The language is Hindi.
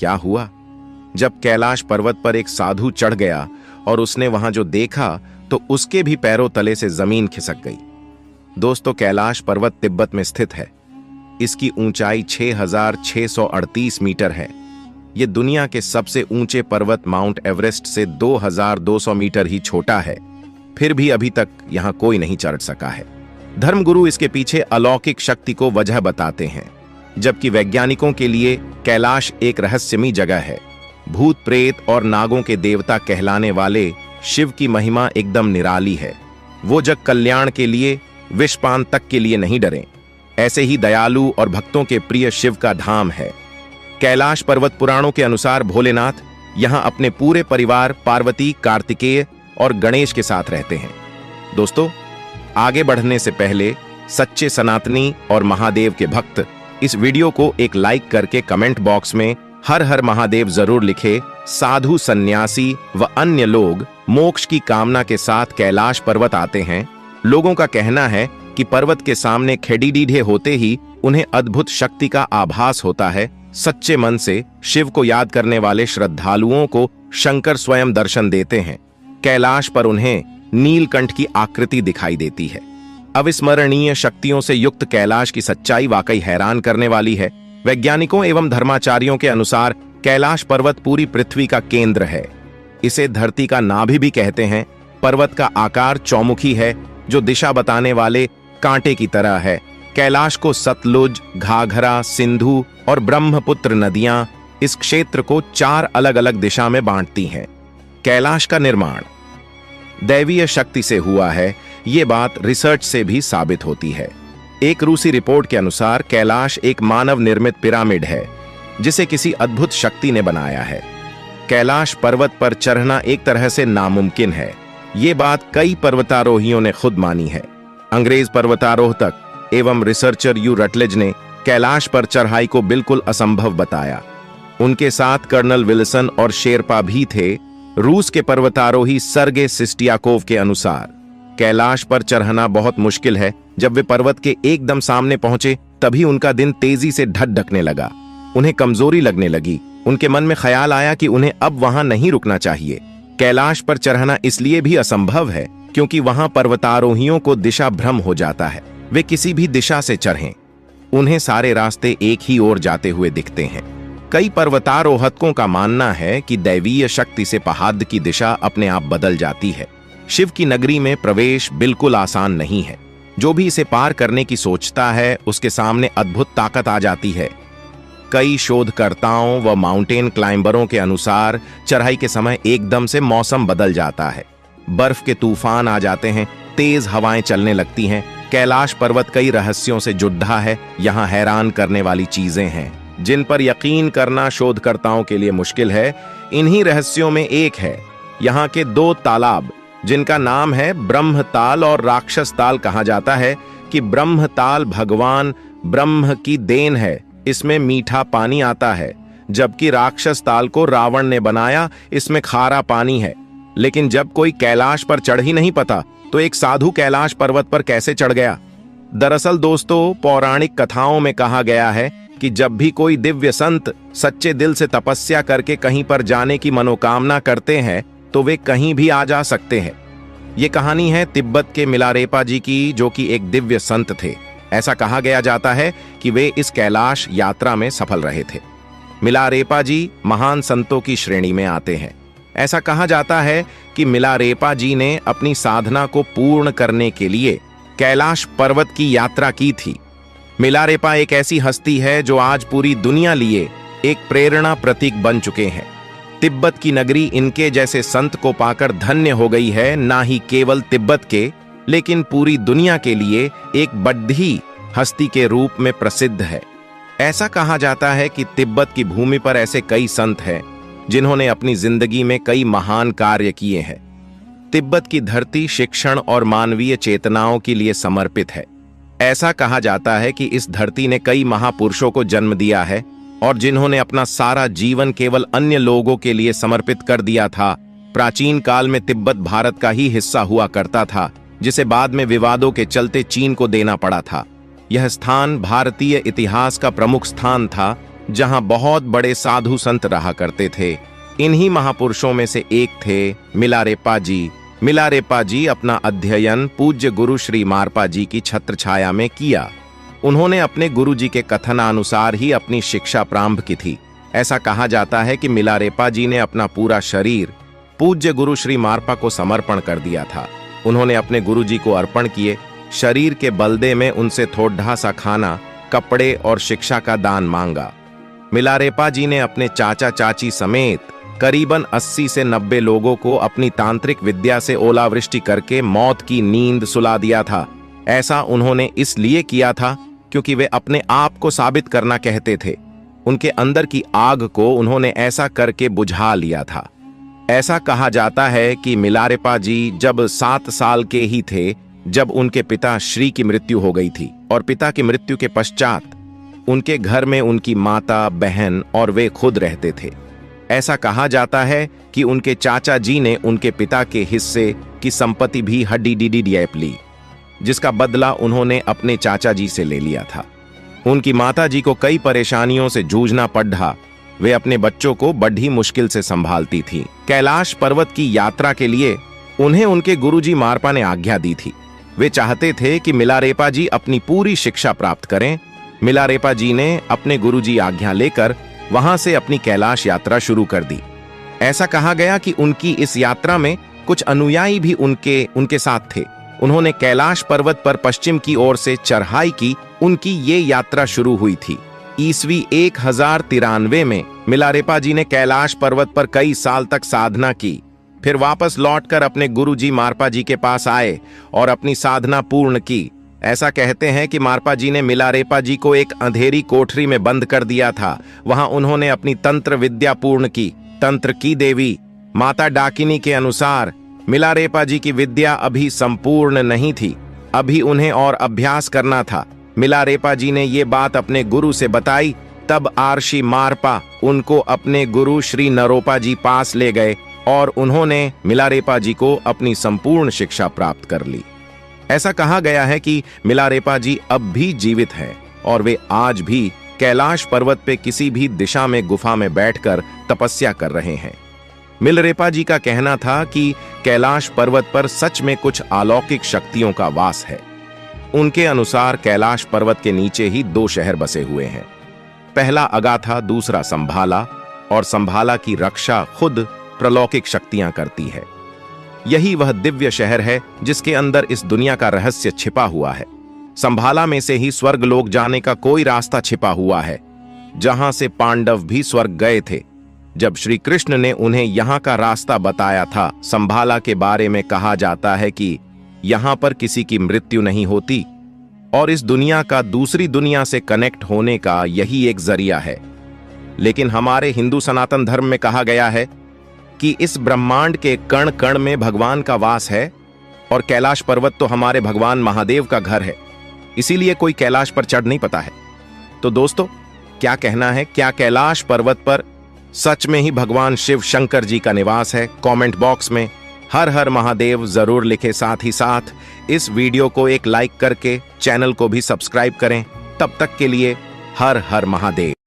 क्या हुआ। जब कैलाश पर्वत पर एक साधु चढ़ गया और उसने वहां जो देखा तो उसके भी पैरों तले से जमीन खिसक गई। दोस्तों, कैलाश पर्वत तिब्बत में स्थित है। इसकी ऊंचाई 6,638 मीटर है। यह दुनिया के सबसे ऊंचे पर्वत माउंट एवरेस्ट से 2,200 मीटर ही छोटा है। फिर भी अभी तक यहां कोई नहीं चढ़ सका है। धर्मगुरु इसके पीछे अलौकिक शक्ति को वजह बताते हैं, जबकि वैज्ञानिकों के लिए कैलाश एक रहस्यमयी जगह है। भूत प्रेत और नागों के देवता कहलाने वाले शिव की महिमा एकदम निराली है। वो जग कल्याण के लिए, विषपान तक के लिए नहीं डरे। ऐसे ही दयालु और भक्तों के प्रिय शिव का धाम है कैलाश पर्वत। पुराणों के अनुसार भोलेनाथ यहां अपने पूरे परिवार पार्वती, कार्तिकेय और गणेश के साथ रहते हैं। दोस्तों, आगे बढ़ने से पहले सच्चे सनातनी और महादेव के भक्त इस वीडियो को एक लाइक करके कमेंट बॉक्स में हर हर महादेव जरूर लिखे। साधु, सन्यासी व अन्य लोग मोक्ष की कामना के साथ कैलाश पर्वत आते हैं। लोगों का कहना है कि पर्वत के सामने खेड़ीडीढे होते ही उन्हें अद्भुत शक्ति का आभास होता है। सच्चे मन से शिव को याद करने वाले श्रद्धालुओं को शंकर स्वयं दर्शन देते हैं। कैलाश पर उन्हें नीलकंठ की आकृति दिखाई देती है। अविस्मरणीय शक्तियों से युक्त कैलाश की सच्चाई वाकई हैरान करने वाली है। वैज्ञानिकों एवं धर्माचार्यों के अनुसार कैलाश पर्वत पूरी पृथ्वी का केंद्र है। इसे धरती का नाभि भी कहते हैं। पर्वत का आकार चौमुखी है, जो दिशा बताने वाले कांटे की तरह है। कैलाश को सतलुज, घाघरा, सिंधु और ब्रह्मपुत्र नदियां इस क्षेत्र को 4 अलग अलग दिशा में बांटती हैं। कैलाश का निर्माण दैवीय शक्ति से हुआ है, ये बात रिसर्च से भी साबित होती है। एक रूसी रिपोर्ट के अनुसार कैलाश एक मानव निर्मित पिरामिड है, जिसे किसी अद्भुत शक्ति ने बनाया है। कैलाश पर्वत पर चढ़ना एक तरह से नामुमकिन है। ये बात कई पर्वतारोहियों ने खुद मानी है। अंग्रेज पर्वतारोहक एवं रिसर्चर यू रटलेज ने कैलाश पर चढ़ाई को बिल्कुल असंभव बताया। उनके साथ कर्नल विल्सन और शेरपा भी थे। रूस के पर्वतारोही सर्गे सिस्टियाकोव के अनुसार कैलाश पर चढ़ना बहुत मुश्किल है। जब वे पर्वत के एकदम सामने पहुंचे तभी उनका दिन तेजी से ढकने लगा। उन्हें कमजोरी लगने लगी। उनके मन में ख्याल आया कि उन्हें अब वहां नहीं रुकना चाहिए। कैलाश पर चढ़ना इसलिए भी असंभव है क्योंकि वहां पर्वतारोहियों को दिशा भ्रम हो जाता है। वे किसी भी दिशा से चढ़ें, उन्हें सारे रास्ते एक ही ओर जाते हुए दिखते हैं। कई पर्वतारोहकों का मानना है कि दैवीय शक्ति से पहाड़ की दिशा अपने आप बदल जाती है। शिव की नगरी में प्रवेश बिल्कुल आसान नहीं है। जो भी इसे पार करने की सोचता है, उसके सामने अद्भुत ताकत आ जाती है। कई शोधकर्ताओं व माउंटेन क्लाइंबरों के अनुसार चढ़ाई के समय एकदम से मौसम बदल जाता है। बर्फ के तूफान आ जाते हैं, तेज हवाएं चलने लगती हैं। कैलाश पर्वत कई रहस्यों से जुड़ा है। यहाँ हैरान करने वाली चीजें हैं जिन पर यकीन करना शोधकर्ताओं के लिए मुश्किल है। इन्हीं रहस्यों में एक है यहाँ के 2 तालाब, जिनका नाम है ब्रह्मताल और राक्षस ताल। कहा जाता है कि ब्रह्मताल भगवान ब्रह्म की देन है, इसमें मीठा पानी आता है, जबकि राक्षस ताल को रावण ने बनाया, इसमें खारा पानी है। लेकिन जब कोई कैलाश पर चढ़ ही नहीं पाता तो एक साधु कैलाश पर्वत पर कैसे चढ़ गया। दरअसल दोस्तों, पौराणिक कथाओं में कहा गया है कि जब भी कोई दिव्य संत सच्चे दिल से तपस्या करके कहीं पर जाने की मनोकामना करते हैं तो वे कहीं भी आ जा सकते हैं। ये कहानी है तिब्बत के मिलारेपा जी की, जो कि एक दिव्य संत थे। ऐसा कहा गया जाता है कि वे इस कैलाश यात्रा में सफल रहे थे। मिलारेपा जी महान संतों की श्रेणी में आते हैं। ऐसा कहा जाता है कि मिलारेपा जी ने अपनी साधना को पूर्ण करने के लिए कैलाश पर्वत की यात्रा की थी। मिलारेपा एक ऐसी हस्ती है जो आज पूरी दुनिया लिए एक प्रेरणा प्रतीक बन चुके हैं। तिब्बत की नगरी इनके जैसे संत को पाकर धन्य हो गई है। ना ही केवल तिब्बत के, लेकिन पूरी दुनिया के लिए एक बड़ी हस्ती के रूप में प्रसिद्ध है। ऐसा कहा जाता है कि तिब्बत की भूमि पर ऐसे कई संत हैं जिन्होंने अपनी जिंदगी में कई महान कार्य किए हैं। तिब्बत की धरती शिक्षण और मानवीय चेतनाओं के लिए समर्पित है। ऐसा कहा जाता है कि इस धरती ने कई महापुरुषों को जन्म दिया है और जिन्होंने अपना सारा जीवन केवल अन्य लोगों के लिए समर्पित कर दिया था। प्राचीन काल में तिब्बत भारत का ही हिस्सा हुआ करता था, जिसे बाद में विवादों के चलते चीन को देना पड़ा था। यह स्थान भारतीय इतिहास का प्रमुख स्थान था जहां बहुत बड़े साधु संत रहा करते थे। इन्हीं महापुरुषों में से एक थे मिलारेपा जी। मिलारेपा जी अपना अध्ययन पूज्य गुरु श्री मारपा जी की छत्र छाया में किया। उन्होंने अपने गुरु जी के कथनानुसार ही अपनी शिक्षा प्रारंभ की थी। ऐसा कहा जाता है कि मिलारेपा जी ने अपना पूरा शरीर पूज्य गुरु श्री मारपा को समर्पण कर दिया था। उन्होंने अपने गुरु जी को अर्पण किए शरीर के बलदे में उनसे थोड़ा सा खाना, कपड़े और शिक्षा का दान मांगा। मिलारेपा जी ने अपने चाचा चाची समेत करीबन 80 से 90 लोगों को अपनी तांत्रिक विद्या से ओलावृष्टि करके मौत की नींद सुला दिया था। ऐसा उन्होंने इसलिए किया था क्योंकि वे अपने आप को साबित करना कहते थे। उनके अंदर की आग को उन्होंने ऐसा करके बुझा लिया था। ऐसा कहा जाता है कि मिलारेपा जी जब 7 साल के ही थे जब उनके पिता श्री की मृत्यु हो गई थी, और पिता की मृत्यु के पश्चात उनके घर में उनकी माता, बहन और वे खुद रहते थे। ऐसा कहा जाता है कि उनके चाचा जी ने उनके पिता के हिस्से की संपत्ति भी हड्डी-डिडी-डैप ली, जिसका बदला उन्होंने अपने चाचा जी से ले लिया था। उनकी माता जी को कई परेशानियों से जूझना पड़ा। वे अपने बच्चों को बड़ी मुश्किल से संभालती थीं। कैलाश पर्वत की यात्रा के लिए उन्हें उनके गुरुजी मारपा ने आज्ञा दी थी। वे चाहते थे कि मिलारेपा जी अपनी पूरी शिक्षा प्राप्त करें। मिलारेपा जी ने अपने गुरुजी आज्ञा लेकर वहां से अपनी कैलाश यात्रा शुरू कर दी। ऐसा कहा गया कि उनकी इस यात्रा में कुछ अनुयायी भी उनके साथ थे। उन्होंने कैलाश पर्वत पर पश्चिम की ओर से चढ़ाई की। उनकी ये यात्रा शुरू हुई थी ईस्वी 1093 में। मिलारेपा जी ने कैलाश पर्वत पर कई साल तक साधना की, फिर वापस लौटकर अपने गुरुजी मारपा जी के पास आए और अपनी साधना पूर्ण की। ऐसा कहते हैं कि मारपा जी ने मिलारेपा जी को एक अंधेरी कोठरी में बंद कर दिया था। वहां उन्होंने अपनी तंत्र विद्या पूर्ण की। तंत्र की देवी माता डाकिनी के अनुसार मिलारेपा जी की विद्या अभी संपूर्ण नहीं थी, अभी उन्हें और अभ्यास करना था। मिलारेपा जी ने ये बात अपने गुरु से बताई। तब आर्षि मारपा उनको अपने गुरु श्री नरोपा जी पास ले गए और उन्होंने मिलारेपा जी को अपनी संपूर्ण शिक्षा प्राप्त कर ली। ऐसा कहा गया है कि मिलारेपा जी अब भी जीवित हैं और वे आज भी कैलाश पर्वत पे किसी भी दिशा में गुफा में बैठकर तपस्या कर रहे हैं। मिलारेपा जी का कहना था कि कैलाश पर्वत पर सच में कुछ अलौकिक शक्तियों का वास है। उनके अनुसार कैलाश पर्वत के नीचे ही 2 शहर बसे हुए हैं। पहला अगाथा, दूसरा संभाला, और संभाला की रक्षा खुद प्रलौकिक शक्तियां करती है। यही वह दिव्य शहर है जिसके अंदर इस दुनिया का रहस्य छिपा हुआ है। संभाला में से ही स्वर्ग लोक जाने का कोई रास्ता छिपा हुआ है, जहां से पांडव भी स्वर्ग गए थे जब श्री कृष्ण ने उन्हें यहां का रास्ता बताया था। संभाला के बारे में कहा जाता है कि यहां पर किसी की मृत्यु नहीं होती और इस दुनिया का दूसरी दुनिया से कनेक्ट होने का यही एक जरिया है। लेकिन हमारे हिंदू सनातन धर्म में कहा गया है कि इस ब्रह्मांड के कण कण में भगवान का वास है और कैलाश पर्वत तो हमारे भगवान महादेव का घर है, इसीलिए कोई कैलाश पर चढ़ नहीं पाता है। तो दोस्तों, क्या कहना है? क्या कैलाश पर्वत पर सच में ही भगवान शिव शंकर जी का निवास है? कमेंट बॉक्स में हर हर महादेव जरूर लिखें। साथ ही साथ इस वीडियो को एक लाइक करके चैनल को भी सब्सक्राइब करें। तब तक के लिए हर हर महादेव।